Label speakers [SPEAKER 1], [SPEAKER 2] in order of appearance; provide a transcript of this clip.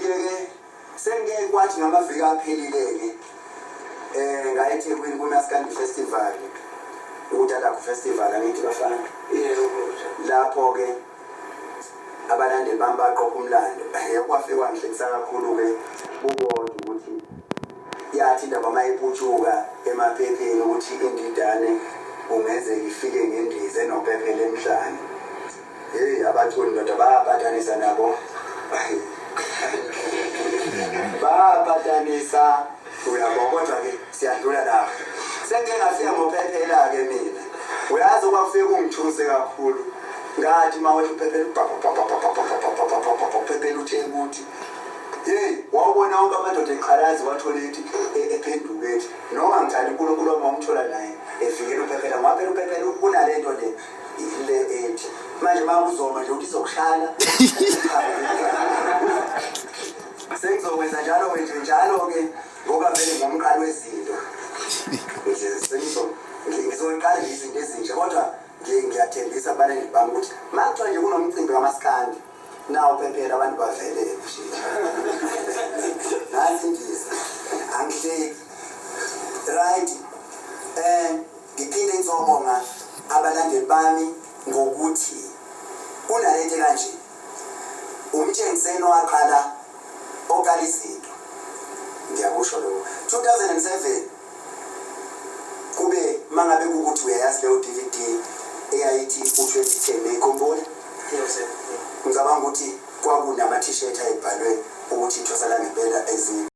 [SPEAKER 1] ke sengeke kwathi ngamaviki aphelile ke ngaye eThekwini kuMaskandi Festival uDada Festival angithi bafana lapho ke abalandeli bami baqopha umlando kwafika kwangihlekisa kakhulu ke ukuzwa ukuthi yathi indaba mayiputshuka emaphepheni ukuthi indidane ungeze ifike ngendize nophephele emhlanje abantu ndoda bayapatanisa nabo bayapatanisa uyabona kodwa ke siyadlula lapho sengeke ngafika ngophephela ke mina uyazi kwafika ungithuse kakhulu ngathi mawethu uphephela uphephela uthe ukuthi wawubona wonke amadoda eqhalazi wathola ithi ephendukethi noma ngithanda uNkulunkulu omamthola naye efikele uphephela ngaphela uphephela kunalento le ethi manje makuzoma nje ukuthi izokuhlala sengizokwenza njalo nje njalo ke ngoba vele ngumqali wezinto ngizoqala izinto ezintsha kodwa ngiyathembisa abalali bami ukuthi makuthiwa nje kunomcimbi kaMaskandi nawo phephela abantu bavele nansi ndiza angihleki right ngiphinde ngizobonga abalandeli bami ngokuthi kunalento kanje umtshengiseni waqala okala izinto ngiyakusho lokho 2007 kube mangabe ukuthi uyayazi leyo DVD eyayithi u2010 neyikhumbula ngicabanga ukuthi kwakunama t-shirt ayibhalwe ukuthi ithosala ngempela ezinye